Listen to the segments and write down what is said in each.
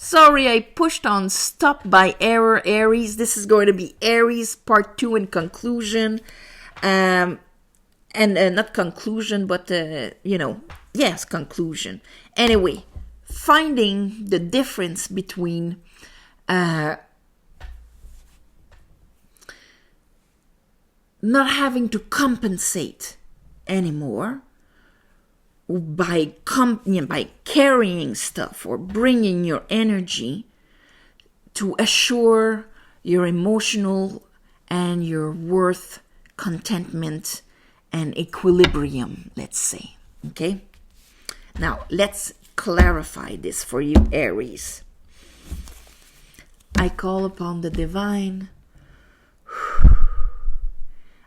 Sorry, I pushed on stop by error, Aries. This is going to be Aries part 2 in conclusion. And not conclusion, but, yes, conclusion. Anyway, finding the difference between not having to compensate anymore by carrying stuff or bringing your energy to assure your emotional and your worth, contentment, and equilibrium, let's say. Okay? Now, let's clarify this for you, Aries. I call upon the divine.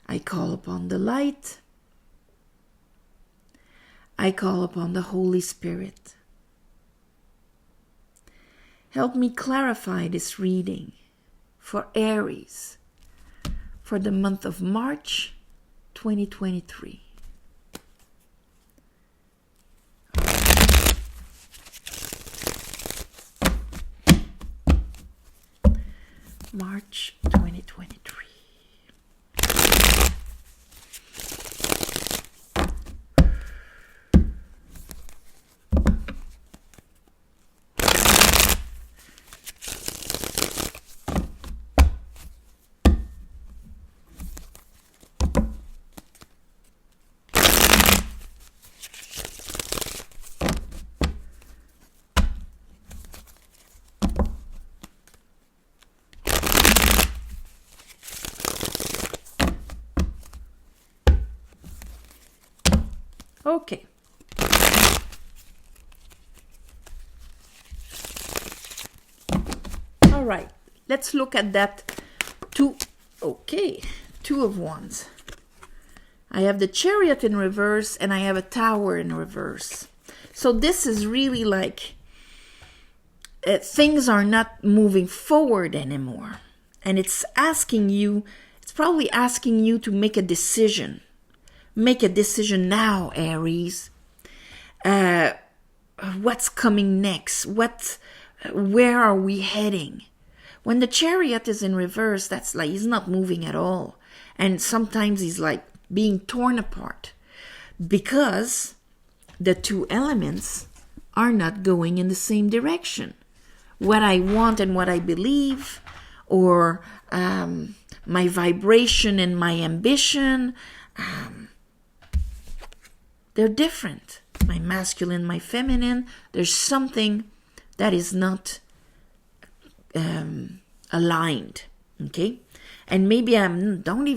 I call upon the light. I call upon the Holy Spirit. Help me clarify this reading for Aries for the month of March 2023. March 2023. Okay. All right. Let's look at that two of wands. I have the Chariot in reverse and I have a Tower in reverse. So this is really like things are not moving forward anymore. And it's probably asking you to make a decision. Make a decision now, Aries. What's coming next? Where are we heading? When the Chariot is in reverse, that's like he's not moving at all. And sometimes he's like being torn apart because the two elements are not going in the same direction. What I want and what I believe, or my vibration and my ambition, they're different. My masculine, my feminine, there's something that is not aligned. Okay? And maybe I'm not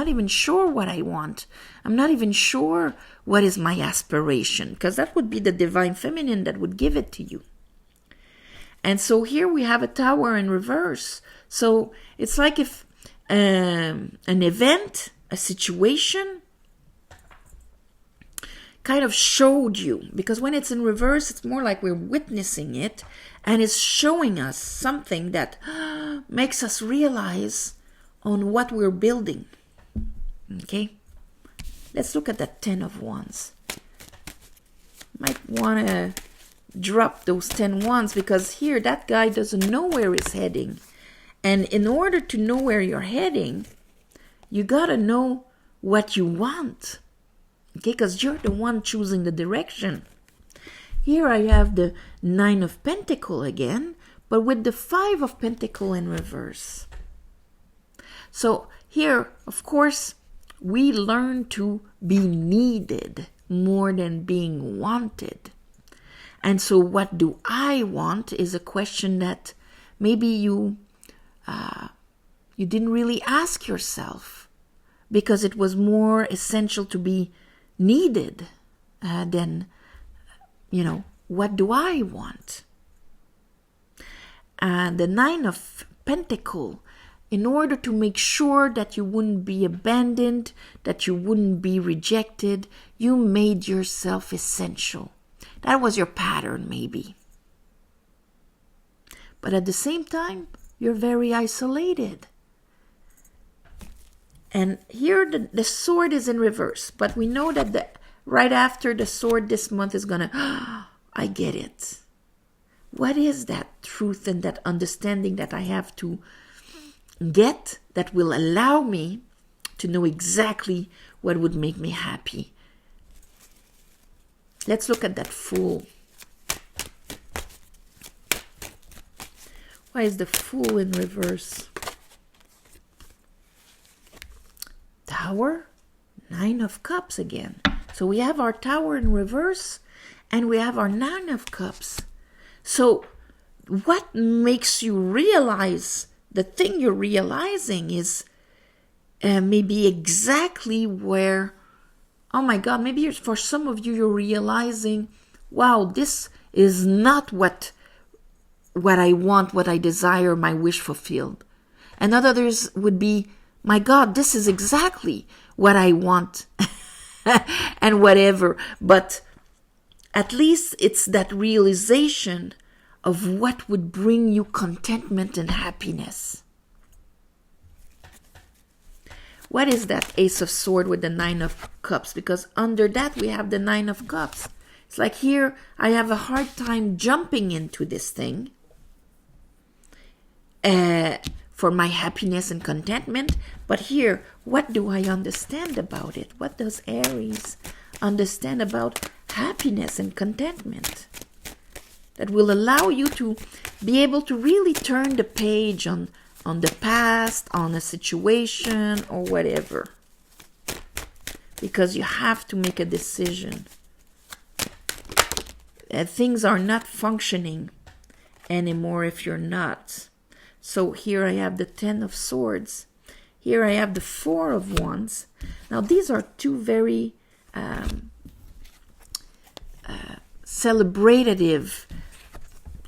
even sure what I want. I'm not even sure what is my aspiration, because that would be the divine feminine that would give it to you. And so here we have a Tower in reverse. So it's like if an event, a situation, kind of showed you, because when it's in reverse, it's more like we're witnessing it, and it's showing us something that makes us realize on what we're building. Okay? Let's look at that 10 of Wands. Might want to drop those 10 Wands, because here that guy doesn't know where he's heading. And in order to know where you're heading, you got to know what you want. Okay, because you're the one choosing the direction. Here I have the 9 of Pentacles again, but with the 5 of Pentacles in reverse. So here, of course, we learn to be needed more than being wanted. And so what do I want is a question that maybe you didn't really ask yourself, because it was more essential to be needed than, what do I want? The 9 of Pentacles, in order to make sure that you wouldn't be abandoned, that you wouldn't be rejected, you made yourself essential. That was your pattern, maybe. But at the same time, you're very isolated. And here the sword is in reverse. But we know that right after the sword this month is going to, I get it. what is that truth and that understanding that I have to get that will allow me to know exactly what would make me happy? Let's look at that Fool. Why is the Fool in reverse? Tower, Nine of Cups again. So we have our Tower in reverse and we have our Nine of Cups. So what makes you realize, the thing you're realizing is maybe exactly where, oh my God, maybe for some of you, you're realizing, wow, this is not what I want, what I desire, my wish fulfilled. And others would be, my God, this is exactly what I want and whatever. But at least it's that realization of what would bring you contentment and happiness. What is that Ace of Swords with the Nine of Cups? Because under that we have the Nine of Cups. It's like here I have a hard time jumping into this thing for my happiness and contentment. But here, what do I understand about it? What does Aries understand about happiness and contentment? That will allow you to be able to really turn the page on the past, on a situation or whatever. Because you have to make a decision. Things are not functioning anymore if you're not. So here I have the Ten of Swords. Here I have the Four of Wands. Now these are two very celebrative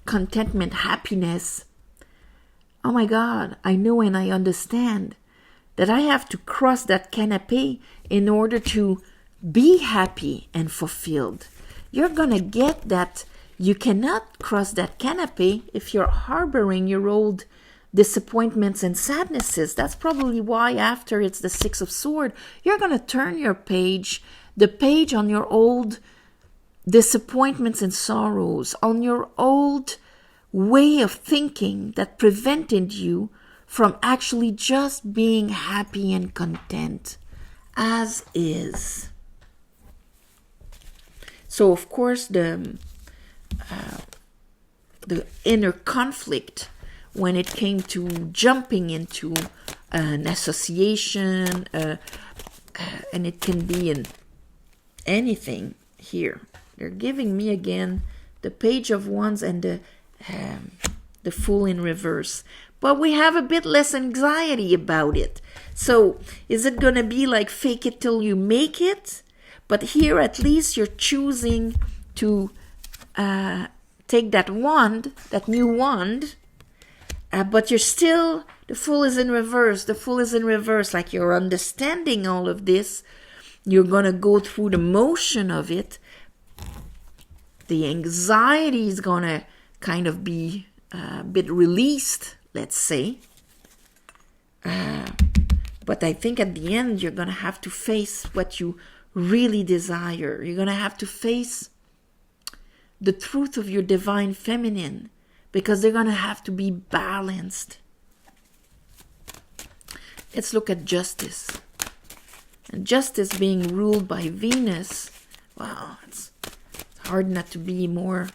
contentment, happiness. Oh my God, I know and I understand that I have to cross that canopy in order to be happy and fulfilled. You're going to get that you cannot cross that canopy if you're harboring your old disappointments and sadnesses. That's probably why after it's the Six of Swords, you're going to turn your page, the page on your old disappointments and sorrows, on your old way of thinking that prevented you from actually just being happy and content as is. So of course the inner conflict when it came to jumping into an association, and it can be in anything here. They're giving me again the Page of Wands and the Fool in reverse. But we have a bit less anxiety about it. So is it going to be like fake it till you make it? But here at least you're choosing to take that wand, that new wand, but you're still, the Fool is in reverse. The Fool is in reverse. Like you're understanding all of this. You're going to go through the motion of it. The anxiety is going to kind of be a bit released, let's say. But I think at the end, you're going to have to face what you really desire. You're going to have to face the truth of your divine feminine, because they're going to have to be balanced. Let's look at Justice. And Justice being ruled by Venus, wow, it's hard not to be more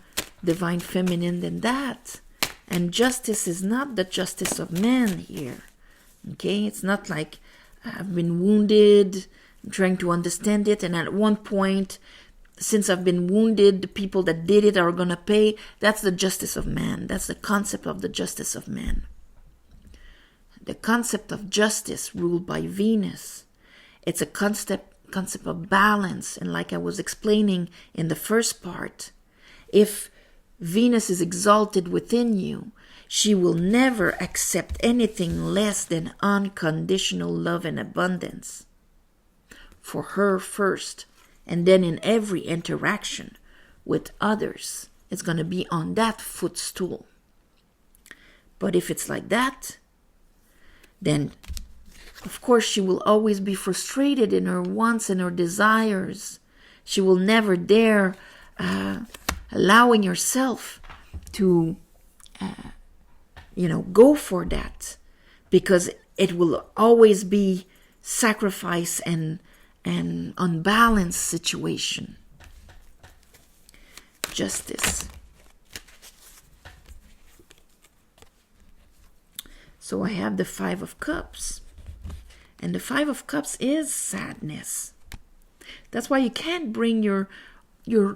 divine feminine than that. And justice is not the justice of man here. Okay, it's not like I've been wounded, I'm trying to understand it, and at one point, since I've been wounded, the people that did it are going to pay. That's the justice of man. That's the concept of the justice of man. The concept of justice ruled by Venus. It's a concept of balance. And like I was explaining in the first part, if Venus is exalted within you, she will never accept anything less than unconditional love and abundance. For her first. And then in every interaction with others, it's going to be on that footstool. But if it's like that, then of course she will always be frustrated in her wants and her desires. She will never dare allowing herself to, go for that, because it will always be sacrifice and unbalanced situation. Justice. So I have the Five of Cups. And the Five of Cups is sadness. That's why you can't bring your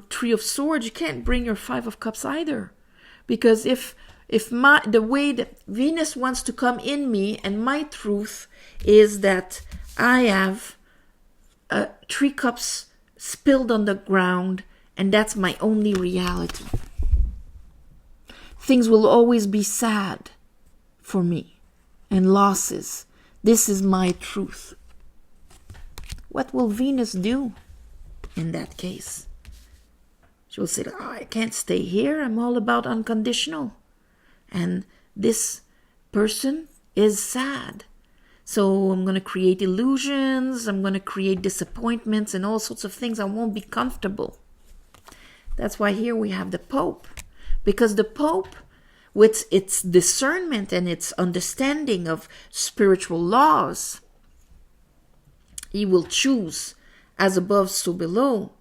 Three of Swords, you can't bring your Five of Cups either. Because if the way that Venus wants to come in me, and my truth is that I have 3 cups spilled on the ground, and that's my only reality. Things will always be sad for me, and losses. This is my truth. What will Venus do in that case? She will say, I can't stay here. I'm all about unconditional. And this person is sad. So I'm going to create illusions. I'm going to create disappointments and all sorts of things. I won't be comfortable. That's why here we have the Pope. Because the Pope, with its discernment and its understanding of spiritual laws, he will choose as above, so below.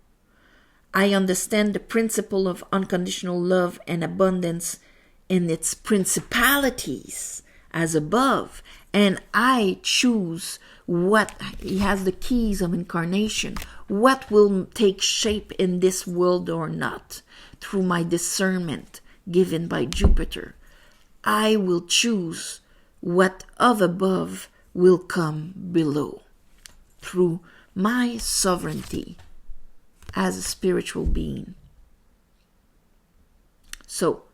I understand the principle of unconditional love and abundance in its principalities as above, and I choose what. He has the keys of incarnation, what will take shape in this world or not, through my discernment given by Jupiter. I will choose what of above will come below, through my sovereignty as a spiritual being. So,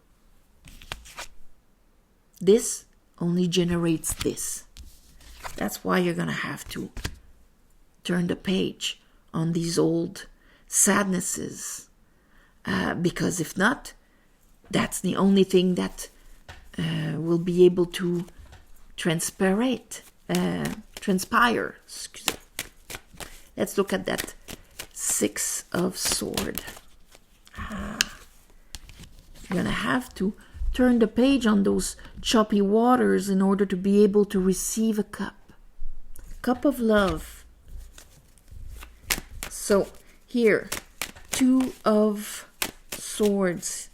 this only generates this. That's why you're going to have to turn the page on these old sadnesses. Because if not, that's the only thing that will be able to transpire. Let's look at that Six of Swords. You're going to have to turn the page on those choppy waters in order to be able to receive a cup. Cup of love. So here, Two of Swords.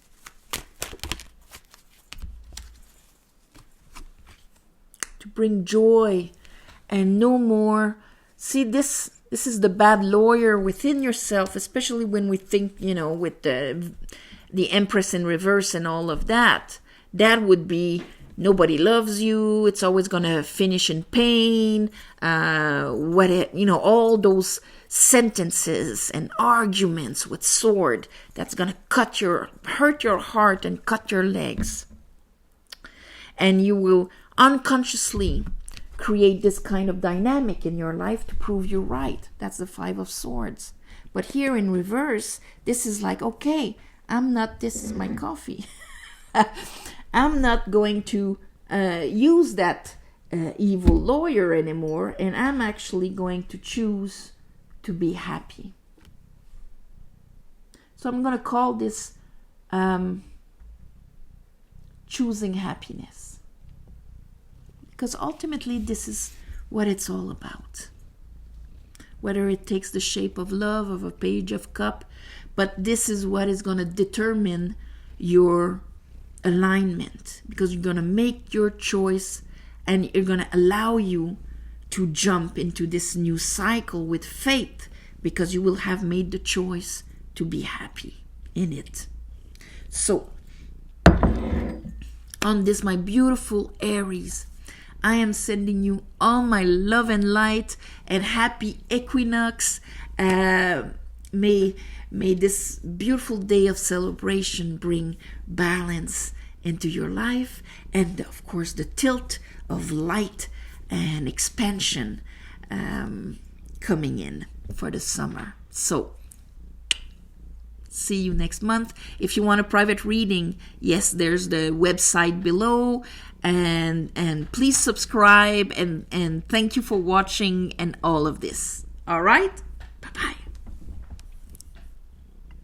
To bring joy and no more. See, this is the bad lawyer within yourself, especially when we think, with the Empress in reverse and all of that. That would be, nobody loves you, it's always going to finish in pain, all those sentences and arguments with sword that's going to hurt your heart and cut your legs. And you will unconsciously create this kind of dynamic in your life to prove you're right. That's the Five of Swords. But here in reverse, this is like, okay, this is my coffee. I'm not going to use that evil lawyer anymore, and I'm actually going to choose to be happy. So I'm going to call this choosing happiness. Because ultimately, this is what it's all about. Whether it takes the shape of love, of a page of cup, but this is what is going to determine your alignment. Because you're going to make your choice, and you're going to allow you to jump into this new cycle with faith, because you will have made the choice to be happy in it. So, on this, my beautiful Aries, I am sending you all my love and light and happy equinox. May this beautiful day of celebration bring balance into your life, and of course the tilt of light and expansion coming in for the summer. So, see you next month. If you want a private reading, yes, there's the website below, and please subscribe, and thank you for watching and all of this. All right?